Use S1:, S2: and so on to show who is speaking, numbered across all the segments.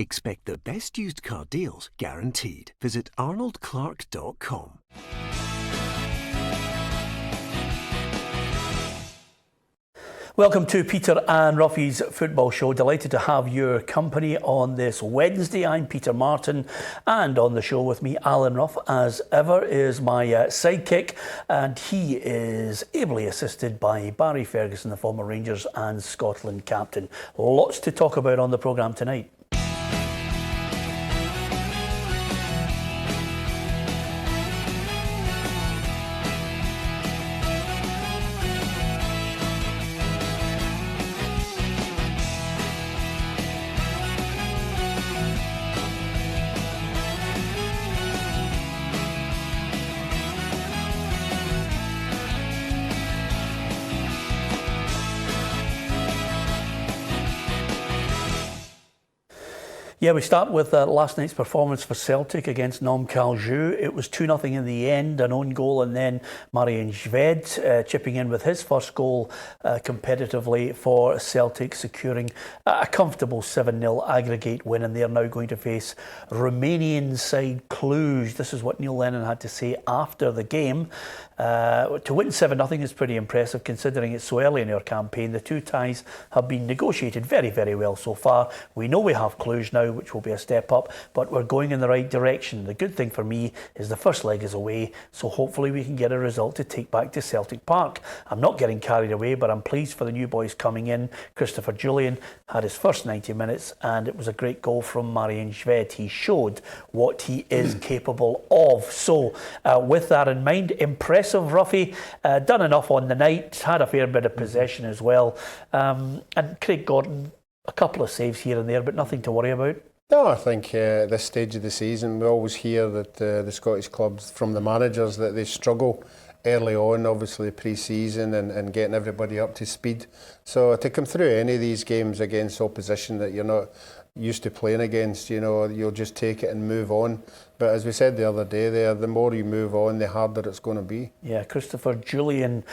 S1: Expect the best used car deals guaranteed. Visit arnoldclark.com.
S2: Welcome to Peter and Ruffy's Football Show. Delighted to have your company on this Wednesday. I'm Peter Martin, and on the show with me, Alan Ruff, as ever, is my sidekick, and he is ably assisted by Barry Ferguson, the former Rangers and Scotland captain. Lots to talk about on the programme tonight. Yeah, we start with last night's performance for Celtic against Nom Caljou. It was 2-0 in the end, an own goal, and then Marian Shved chipping in with his first goal competitively for Celtic, securing a comfortable 7-0 aggregate win, and they are now going to face Romanian side Cluj. This is what Neil Lennon had to say after the game. To win 7-0 is pretty impressive considering it's so early in our campaign. The two ties have been negotiated very, very well so far. We know we have Cluj now, which will be a step up, but we're going in the right direction. The good thing for me is the first leg is away, so hopefully we can get a result to take back to Celtic Park. I'm not getting carried away, but I'm pleased for the new boys coming in. Christopher Julian had his first 90 minutes, and it was a great goal from Marian Shved. He showed what he is capable of. So with that in mind, impressive Ruffy, done enough on the night, had a fair bit of possession as well, and Craig Gordon, a couple of saves here and there, but nothing to worry about.
S3: No, I think at this stage of the season we always hear that the Scottish clubs, from the managers, that they struggle early on, obviously pre-season and getting everybody up to speed. So to come through any of these games against opposition that you're not used to playing against, you know, you'll just take it and move on. But as we said the other day there, the more you move on, the harder it's going to be. Yeah,
S2: Christopher Julian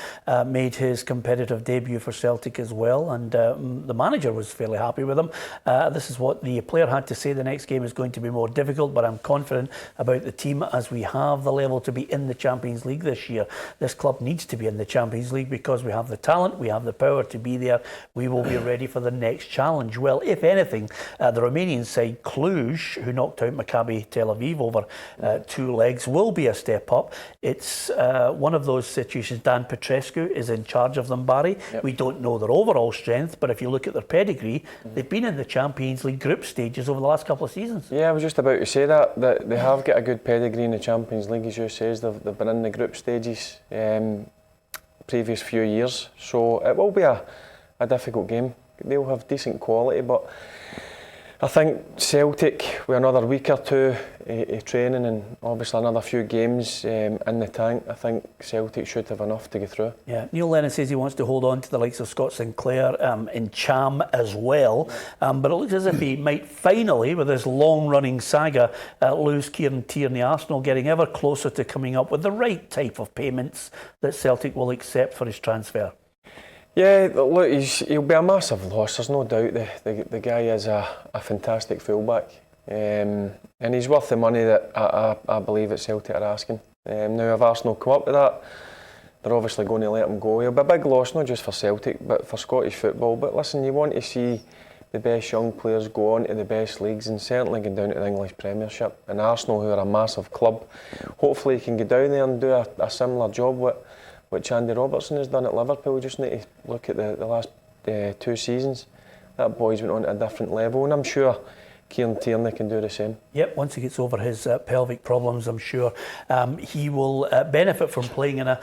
S2: made his competitive debut for Celtic as well, and the manager was fairly happy with him. This is what the player had to say. The next game is going to be more difficult, but I'm confident about the team as we have the level to be in the Champions League this year. This club needs to be in the Champions League because we have the talent, we have the power to be there. We will be ready for the next challenge. Well, if anything, the Romanian side Cluj, who knocked out Maccabi Tel Aviv over 2 legs, will be a step up. It's one of those situations. Dan Petrescu is in charge of them, Barry. Yep. We don't know their overall strength, but if you look at their pedigree, they've been in the Champions League group stages over the last couple of seasons.
S4: Yeah, I was just about to say that they have got a good pedigree in the Champions League, as you says. They've been in the group stages previous few years, so it will be a difficult game. They'll have decent quality, but I think Celtic, with another week or two of training and obviously another few games in the tank, I think Celtic should have enough to get through.
S2: Yeah, Neil Lennon says he wants to hold on to the likes of Scott Sinclair in Cham as well, but it looks as if he might finally, with this long-running saga, lose Kieran Tierney. Arsenal getting ever closer to coming up with the right type of payments that Celtic will accept for his transfer.
S4: Yeah, look, he'll be a massive loss, there's no doubt. The guy is a fantastic fullback, and he's worth the money that I believe that Celtic are asking. Now, if Arsenal come up with that, they're obviously going to let him go. He'll be a big loss, not just for Celtic, but for Scottish football. But listen, you want to see the best young players go on to the best leagues and certainly go down to the English Premiership. And Arsenal, who are a massive club, hopefully he can get down there and do a similar job which Andy Robertson has done at Liverpool. We just need to look at the last 2 seasons. That boy's went on to a different level, and I'm sure Kieran Tierney can do the same.
S2: Yep, once he gets over his pelvic problems, I'm sure he will benefit from playing in a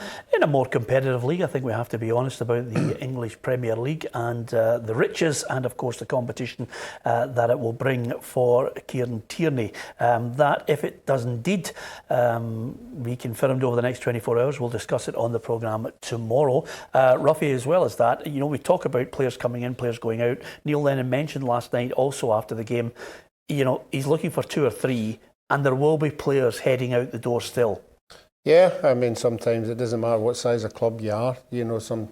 S2: more competitive league. I think we have to be honest about the English Premier League and the riches and, of course, the competition that it will bring for Kieran Tierney. That, if it does indeed be confirmed over the next 24 hours, we'll discuss it on the programme tomorrow. Ruffy, as well as that, you know, we talk about players coming in, players going out. Neil Lennon mentioned last night also after the game, you know, he's looking for 2 or 3, and there will be players heading out the door still.
S3: Yeah, I mean, sometimes it doesn't matter what size of club you are. You know, some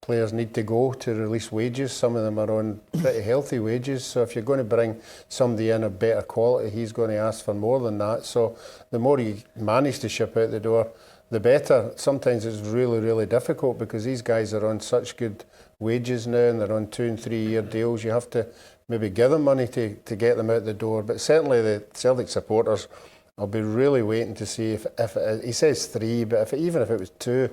S3: players need to go to release wages. Some of them are on pretty healthy wages. So if you're going to bring somebody in of better quality, he's going to ask for more than that. So the more you manage to ship out the door, the better. Sometimes it's really, really difficult because these guys are on such good wages now and they're on 2 and 3 year deals. You have to maybe give them money to get them out the door. But certainly the Celtic supporters will be really waiting to see if he says 3, but even if it was 2,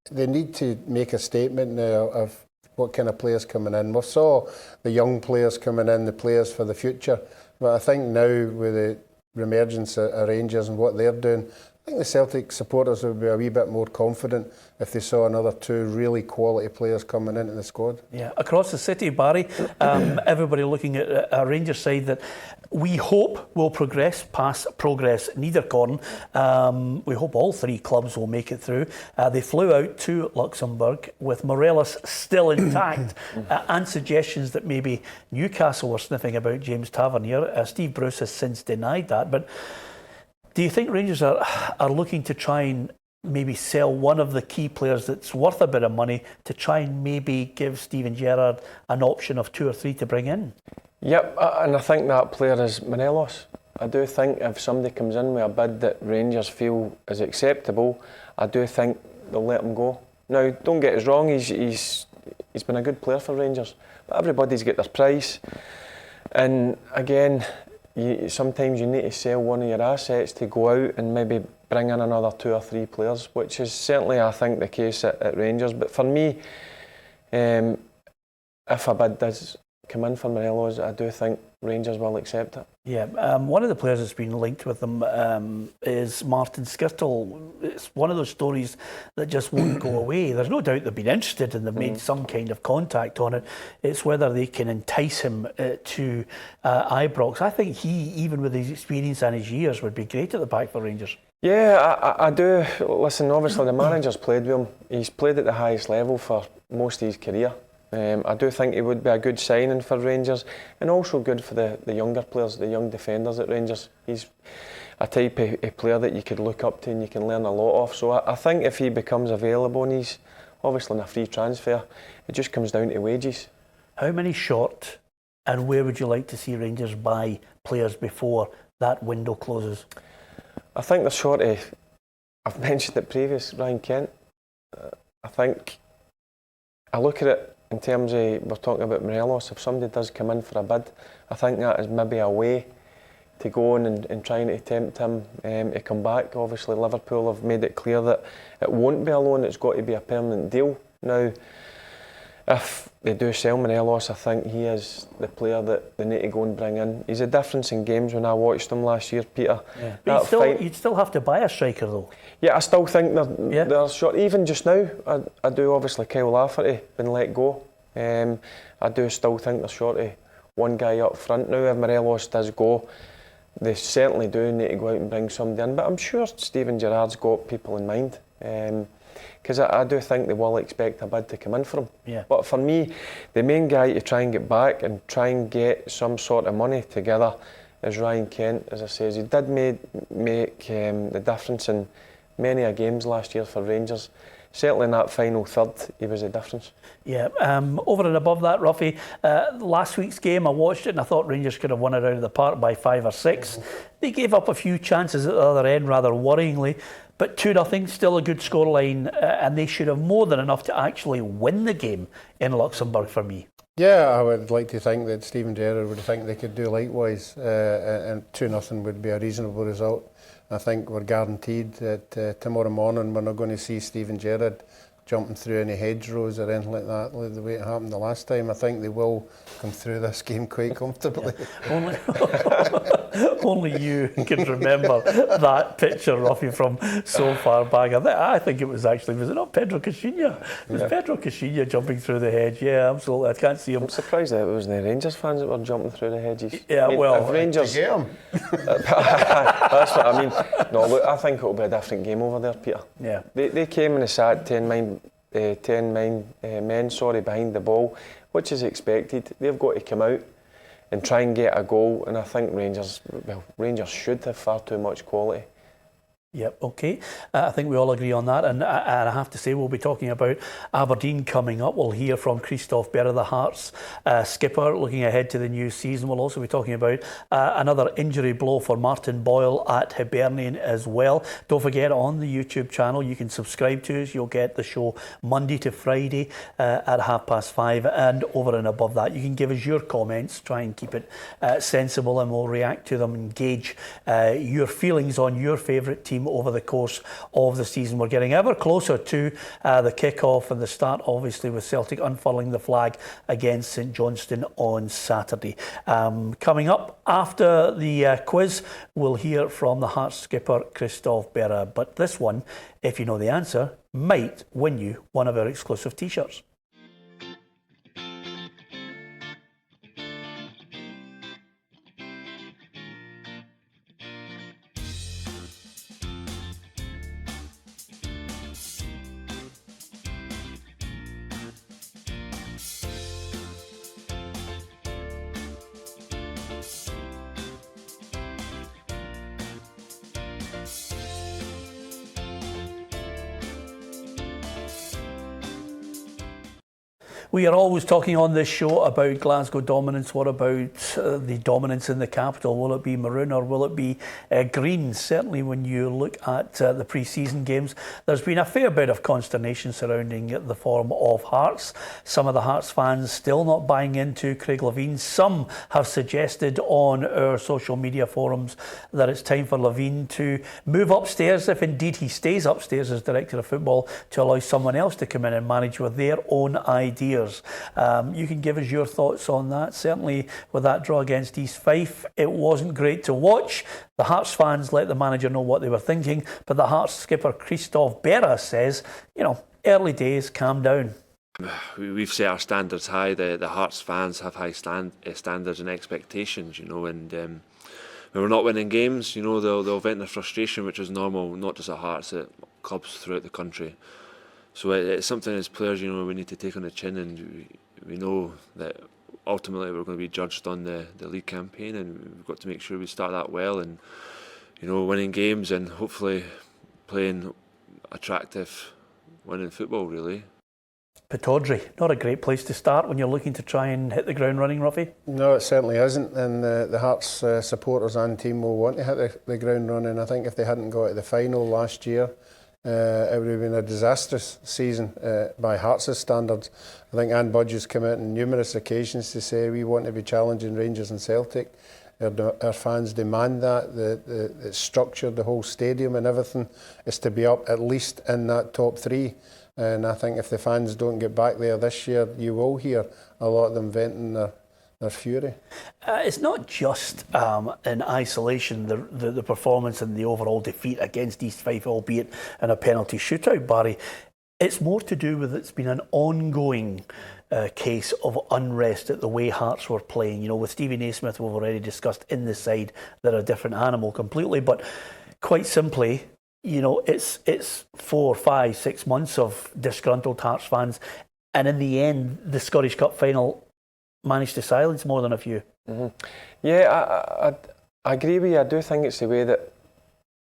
S3: they need to make a statement now of what kind of players coming in. We saw the young players coming in, the players for the future. But I think now with the reemergence of Rangers and what they're doing, I think the Celtic supporters would be a wee bit more confident if they saw another 2 really quality players coming into the squad.
S2: Yeah, across the city, Barry, everybody looking at a Rangers side that we hope will progress past progress Niederkorn. We hope all 3 clubs will make it through. They flew out to Luxembourg with Morelos still intact and suggestions that maybe Newcastle were sniffing about James Tavernier. Steve Bruce has since denied that, but do you think Rangers are looking to try and maybe sell one of the key players that's worth a bit of money to try and maybe give Steven Gerrard an option of 2 or 3 to bring in?
S4: Yep, and I think that player is Morelos. I do think if somebody comes in with a bid that Rangers feel is acceptable, I do think they'll let him go. Now, don't get us wrong, he's been a good player for Rangers, but everybody's got their price. And again, sometimes you need to sell one of your assets to go out and maybe bring in another 2 or 3 players, which is certainly, I think, the case at Rangers. But for me, if a bid does come in for Morelos, I do think Rangers will accept it.
S2: Yeah, one of the players that's been linked with them is Martin Skirtle. It's one of those stories that just won't go away. There's no doubt they've been interested and they've made some kind of contact on it. It's whether they can entice him to Ibrox. I think he, even with his experience and his years, would be great at the back for Rangers.
S4: Yeah, I do. Listen, obviously the manager's played with him. He's played at the highest level for most of his career. I do think he would be a good signing for Rangers and also good for the younger players, the young defenders at Rangers. He's a type of player that you could look up to and you can learn a lot of. So I think if he becomes available and he's obviously in a free transfer, it just comes down to wages.
S2: How many short and where would you like to see Rangers buy players before that window closes?
S4: I think they're short of, I've mentioned it previous, Ryan Kent. I think, I look at it in terms of, we're talking about Morelos, if somebody does come in for a bid, I think that is maybe a way to go on and trying to tempt him to come back. Obviously Liverpool have made it clear that it won't be a loan, it's got to be a permanent deal. Now, if they do sell Morelos, I think he is the player that they need to go and bring in. He's a difference in games when I watched him last year, Peter.
S2: Yeah. But you'd still have to buy a striker though.
S4: Yeah, I still think they're short. Even just now, I do. Obviously, Kyle Lafferty been let go. I do still think they're short of one guy up front now. If Morelos does go, they certainly do need to go out and bring somebody in. But I'm sure Steven Gerrard's got people in mind. Because I do think they will expect a bid to come in for him. Yeah. But for me, the main guy to try and get back and try and get some sort of money together is Ryan Kent. As I say, he did make the difference in many a games last year for Rangers. Certainly in that final third, he was a difference. Yeah.
S2: Over and above that, Ruffy, last week's game, I watched it and I thought Rangers could have won it out of the park by 5 or 6. They gave up a few chances at the other end, rather worryingly. But 2-0, still a good scoreline, and they should have more than enough to actually win the game in Luxembourg for me.
S3: Yeah, I would like to think that Steven Gerrard would think they could do likewise, and 2-0 would be a reasonable result. I think we're guaranteed that tomorrow morning we're not going to see Steven Gerrard jumping through any hedgerows or anything like that, like the way it happened the last time. I think they will come through this game quite comfortably.
S2: Yeah. Only you can remember that picture, Ruffy, from so far back. I think it was actually, was it not Pedro Caixinha? It was Pedro Caixinha jumping through the hedge. Yeah, absolutely. I can't see him.
S4: I'm surprised that it was the Rangers fans that were jumping through the hedges.
S2: Yeah,
S4: if Rangers
S3: to get them.
S4: That's what I mean. No, look, I think it'll be a different game over there, Peter.
S2: Yeah.
S4: They came and they sat 10 men behind the ball, which is expected. They've got to come out and try and get a goal, and I think Rangers should have far too much quality.
S2: Yep, okay. I think we all agree on that. And I have to say, we'll be talking about Aberdeen coming up. We'll hear from Christophe Berra, the Hearts skipper, looking ahead to the new season. We'll also be talking about another injury blow for Martin Boyle at Hibernian as well. Don't forget, on the YouTube channel, you can subscribe to us. You'll get the show Monday to Friday at 5:30. And over and above that, you can give us your comments. Try and keep it sensible, and we'll react to them and gauge your feelings on your favourite team over the course of the season. We're getting ever closer to the kick-off and the start, obviously, with Celtic unfurling the flag against St Johnstone on Saturday. Coming up after the quiz, we'll hear from the Hearts skipper Christophe Berra. But this one, if you know the answer, might win you one of our exclusive t-shirts. We are always talking on this show about Glasgow dominance. What about the dominance in the capital? Will it be maroon or will it be green? Certainly when you look at the pre-season games, there's been a fair bit of consternation surrounding the form of Hearts. Some of the Hearts fans still not buying into Craig Levein. Some have suggested on our social media forums that it's time for Levein to move upstairs, if indeed he stays upstairs as Director of Football, to allow someone else to come in and manage with their own ideas. You can give us your thoughts on that. Certainly with that draw against East Fife, it wasn't great to watch. The Hearts fans let the manager know what they were thinking, but the Hearts skipper Christophe Berra says, early days, calm down.
S5: We've set our standards high. The Hearts fans have high standards and expectations, and when we're not winning games, they'll vent their frustration, which is normal, not just at Hearts, at clubs throughout the country. So it's something as players, we need to take on the chin, and we know that ultimately we're going to be judged on the league campaign, and we've got to make sure we start that well, and winning games and hopefully playing attractive, winning football, really.
S3: Pittodrie,
S2: not a great place to start when you're looking to try and hit the ground running, Ruffy.
S3: No, it certainly isn't, and the Hearts supporters and team will want to hit the ground running. I think if they hadn't got to the final last year, it would have been a disastrous season by Hearts' standards. I think Anne Budge has come out on numerous occasions to say we want to be challenging Rangers and Celtic. Our fans demand that. It's structured, the whole stadium and everything is to be up at least in that top three. And I think if the fans don't get back there this year, you will hear a lot of them venting their fury.
S2: It's not just in isolation, the performance and the overall defeat against East Fife, albeit in a penalty shootout, Barry. It's more to do with it's been an ongoing case of unrest at the way Hearts were playing. With Stevie Naismith, we've already discussed in the side, they're a different animal completely, but quite simply, it's 4, 5, 6 months of disgruntled Hearts fans, and in the end, the Scottish Cup final managed to silence more than a few.
S4: Mm-hmm. Yeah, I agree with you. I do think it's the way that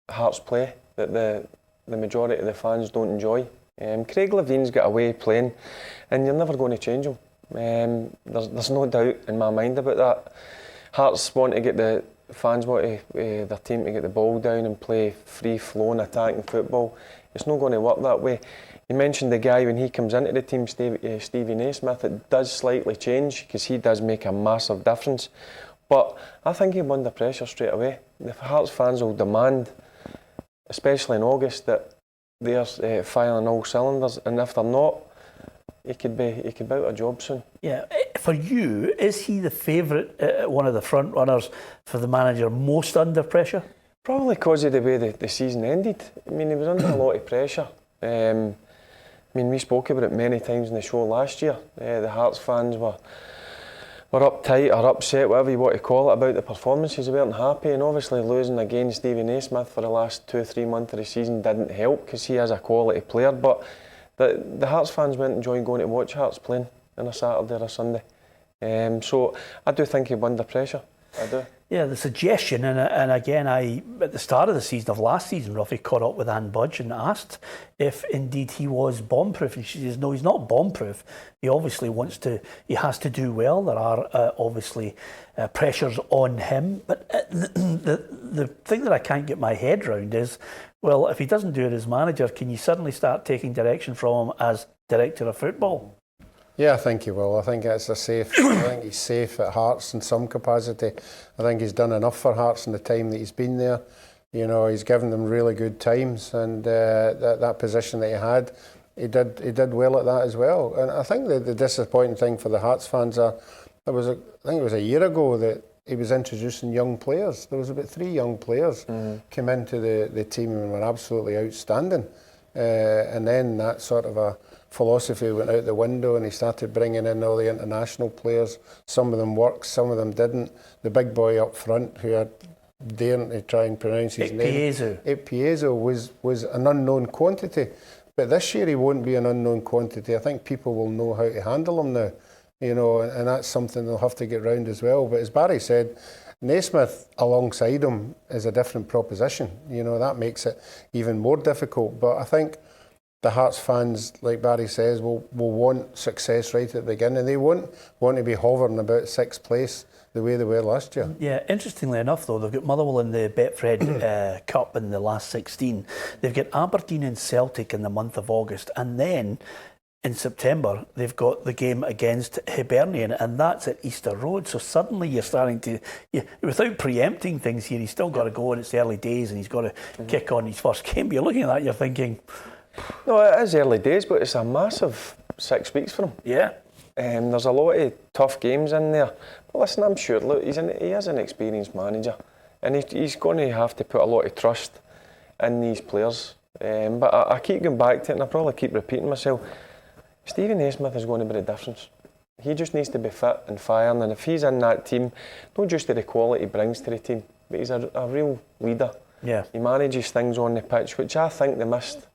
S4: Hearts play that the majority of the fans don't enjoy. Craig Levein's got a way of playing, and you're never going to change him. There's no doubt in my mind about that. Hearts want to get the fans want their team to get the ball down and play free-flowing attacking football. It's not going to work that way. You mentioned the guy when he comes into the team, Stevie Naismith. It does slightly change because he does make a massive difference. But I think he'll be under pressure straight away. The Hearts fans will demand, especially in August, that they're firing all cylinders, and if they're not, he could be out of job soon.
S2: Yeah, for you, is he the favourite, one of the front runners for the manager most under pressure?
S4: Probably because of the way the season ended. I mean, he was under a lot of pressure. We spoke about it many times in the show last year. The Hearts fans were uptight or upset, whatever you want to call it, about the performances. They weren't happy, and obviously losing against Stevie Naismith for the last 2 or 3 months of the season didn't help because he is a quality player. But the Hearts fans went enjoying going to watch Hearts playing on a Saturday or a Sunday. So I do think he'll be under pressure. I do.
S2: Yeah, the suggestion, and again, at the start of the season, of last season, Ruffy caught up with Anne Budge and asked if indeed he was bomb-proof, and she says, no, he's not bomb-proof. He obviously he has to do well. There are obviously pressures on him, but the thing that I can't get my head round is, well, if he doesn't do it as manager, can you suddenly start taking direction from him as director of football?
S3: Yeah, I think he will. I think it's I think he's safe at Hearts in some capacity. I think he's done enough for Hearts in the time that he's been there. You know, he's given them really good times, and that position that he had, he did well at that as well. And I think the disappointing thing for the Hearts fans I think it was a year ago that he was introducing young players. There was about 3 young players came into the team and were absolutely outstanding. And then that sort of a philosophy went out the window, and he started bringing in all the international players. Some of them worked, some of them didn't. The big boy up front, who I daren't to try and pronounce his name, Ikpeazu, was an unknown quantity. But this year he won't be an unknown quantity. I think people will know how to handle him now, you know, and that's something they'll have to get round as well. But as Barry said, Naismith alongside him is a different proposition. You know, that makes it even more difficult. But I think the Hearts fans, like Barry says, will want success right at the beginning. They won't want to be hovering about 6th place the way they were last year.
S2: Yeah, interestingly enough, though, they've got Motherwell in the Betfred Cup in the last 16. They've got Aberdeen and Celtic in the month of August, and then in September they've got the game against Hibernian, and that's at Easter Road. So suddenly you're starting to, without preempting things here, he's still got to go, and it's early days, and he's got to kick on his first game. But you're looking at that, you're thinking,
S4: no, it is early days, but it's a massive 6 weeks for him.
S2: yeah.
S4: There's a lot of tough games in there. But listen, I'm sure, look, he is an experienced manager, and he's going to have to put a lot of trust in these players. But I keep going back to it, and I probably keep repeating myself. Stevie Naismith is going to be the difference. He just needs to be fit and firing, and if he's in that team, not just the quality he brings to the team, but he's a real leader.
S2: Yeah.
S4: He manages things on the pitch, which I think they missed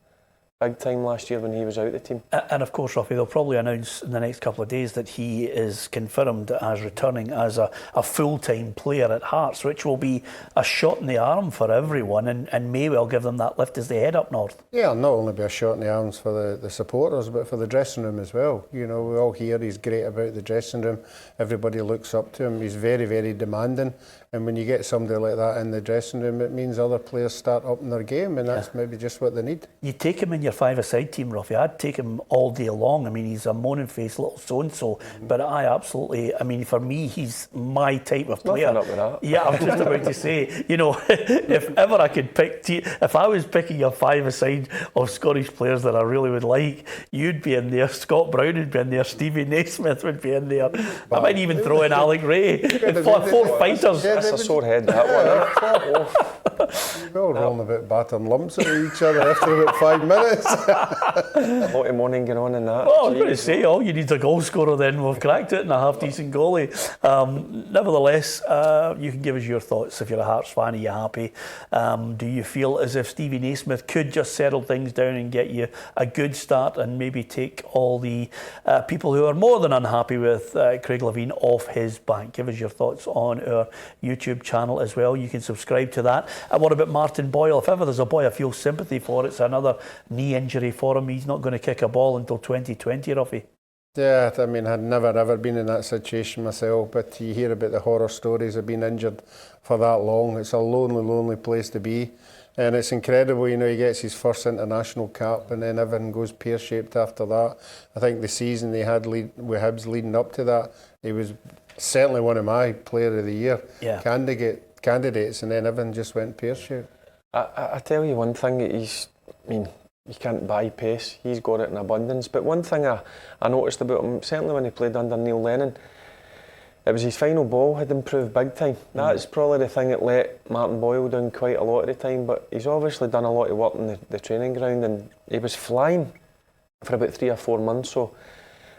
S4: big time last year when he was out the team.
S2: And of course, Ruffy, they'll probably announce in the next couple of days that he is confirmed as returning as a full-time player at Hearts, which will be a shot in the arm for everyone, and may well give them that lift as they head up north.
S3: Yeah, not only be a shot in the arms for the supporters, but for the dressing room as well. You know, we all hear he's great about the dressing room. Everybody looks up to him. He's very, very demanding. And when you get somebody like that in the dressing room, it means other players start upping their game, and that's maybe just what they need.
S2: You take him in your 5-a-side team, Ruffy. I'd take him all day long. I mean, he's a moaning-faced little so-and-so, but I mean, for me, he's my type of player.
S4: Nothing up with that.
S2: Yeah, I was just about to say, you know, if ever I could pick, if I was picking a 5-a-side of Scottish players that I really would like, you'd be in there, Scott Brown would be in there, Stevie Naismith would be in there. I might even throw in Alec Ray. Four fighters.
S4: That's a sore head, that one.
S3: We're all rolling about battering lumps at each other after about 5 minutes.
S4: A lot of morning going on in that.
S2: Well, I was going to say, all you need is a goal scorer, then we've cracked it, and a half-decent goalie. Nevertheless, you can give us your thoughts. If you're a Hearts fan, are you happy? Do you feel as if Stevie Naismith could just settle things down and get you a good start, and maybe take all the people who are more than unhappy with Craig Levein off his back? Give us your thoughts on our YouTube channel as well. You can subscribe to that. And what about Martin Boyle? If ever there's a boy I feel sympathy for, it's another knee injury for him. He's not going to kick a ball until 2020, Ruffy.
S3: Yeah, I mean, I'd never ever been in that situation myself, but you hear about the horror stories of being injured for that long. It's a lonely, lonely place to be. And it's incredible, you know, he gets his first international cap and then everything goes pear-shaped after that. I think the season they had with Hibs leading up to that, he was certainly one of my Player of the Year candidates, and then everything just went pear-shaped.
S4: I tell you one thing, you can't buy pace. He's got it in abundance. But one thing I noticed about him, certainly when he played under Neil Lennon, it was his final ball had improved big time. That's probably the thing that let Martin Boyle down quite a lot of the time, but he's obviously done a lot of work in the training ground, and he was flying for about 3 or 4 months, so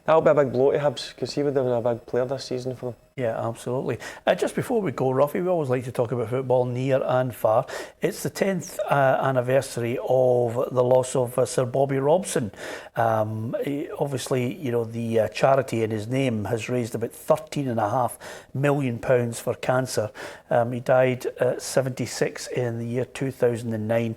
S4: that'll be a big blow to Hibs, because he would have been a big player this season for them.
S2: Yeah, absolutely. Just before we go, Ruffy, we always like to talk about football near and far. It's the 10th anniversary of the loss of Sir Bobby Robson. Obviously, you know, the charity in his name has raised about £13.5 million for cancer. He died at 76 in the year 2009.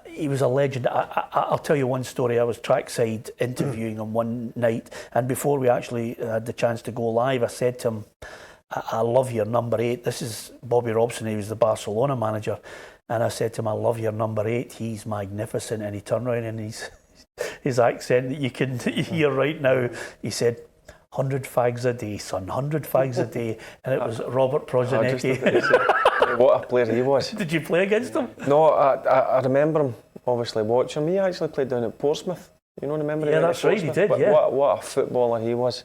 S2: He was a legend. I'll tell you one story. I was trackside interviewing him one night, and before we actually had the chance to go live, I said to him, I love your number 8. This is Bobby Robson. He was the Barcelona manager. And I said to him, I love your number 8. He's magnificent. And he turned around and his accent that you can hear right now, he said, 100 fags a day, son, 100 fags a day. And it was Robert Prozanetti.
S4: What a player he was.
S2: Did you play against him?
S4: No, I remember him, obviously, watching him. He actually played down at Portsmouth. You know, remember him?
S2: Yeah, that's right, he did,
S4: but
S2: yeah.
S4: What a footballer he was.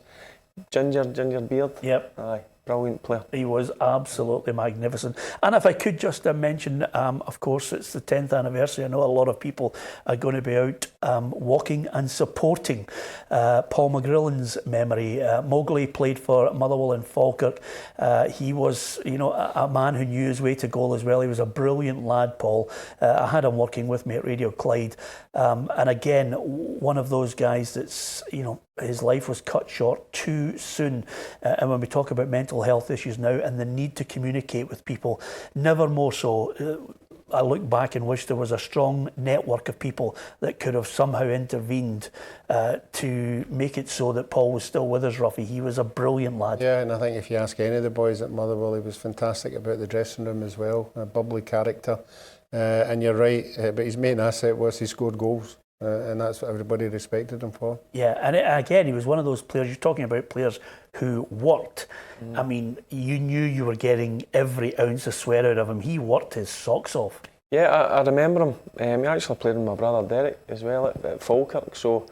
S4: Ginger beard.
S2: Yep.
S4: Aye, brilliant player.
S2: He was absolutely magnificent. And if I could just mention, of course, it's the 10th anniversary. I know a lot of people are going to be out walking and supporting Paul McGrillen's memory. Mowgli played for Motherwell and Falkirk. He was, you know, a man who knew his way to goal as well. He was a brilliant lad, Paul. I had him working with me at Radio Clyde. And again, one of those guys that's, you know, his life was cut short too soon. And when we talk about mental health issues now and the need to communicate with people, never more so. I look back and wish there was a strong network of people that could have somehow intervened to make it so that Paul was still with us, Ruffy. He was a brilliant lad.
S3: Yeah, and I think if you ask any of the boys at Motherwell, he was fantastic about the dressing room as well, a bubbly character. And you're right, but his main asset was he scored goals. And that's what everybody respected him for.
S2: Yeah, and again, he was one of those players, you're talking about players who worked. I mean, you knew you were getting every ounce of sweat out of him. He worked his socks off.
S4: Yeah, I remember him. He actually played with my brother Derek as well at Falkirk, so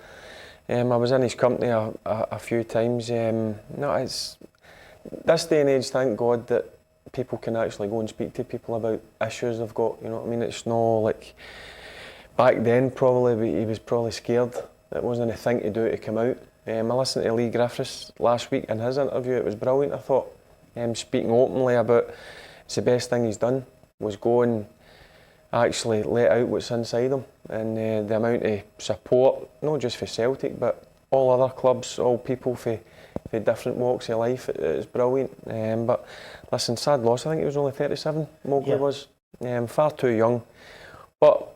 S4: I was in his company a few times. No, it's this day and age, thank God that people can actually go and speak to people about issues they've got, you know what I mean? It's not like back then, probably he was probably scared. It wasn't a thing to do to come out. I listened to Lee Griffiths last week in his interview. It was brilliant, I thought. Speaking openly about it's the best thing he's done was go and actually let out what's inside him, and the amount of support, not just for Celtic but all other clubs, all people for different walks of life. It's brilliant. But listen, sad loss. I think he was only 37. Mowgli was far too young. But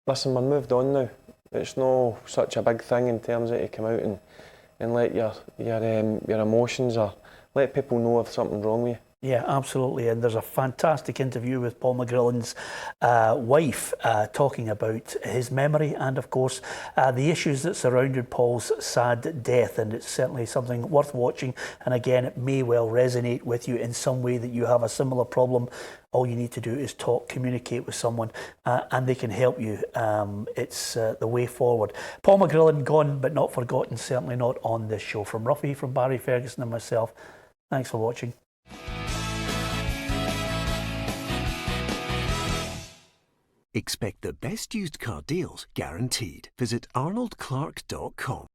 S4: listen, we're moved on now. It's no such a big thing in terms of to come out and let your emotions or let people know if something's wrong with you.
S2: Yeah, absolutely. And there's a fantastic interview with Paul McGrillen's wife talking about his memory and, of course, the issues that surrounded Paul's sad death. And it's certainly something worth watching. And again, it may well resonate with you in some way that you have a similar problem. All you need to do is talk, communicate with someone, and they can help you. It's the way forward. Paul McGrillen, gone but not forgotten, certainly not on this show. From Ruffy, from Barry Ferguson and myself, thanks for watching.
S1: Expect the best used car deals guaranteed. Visit arnoldclark.com.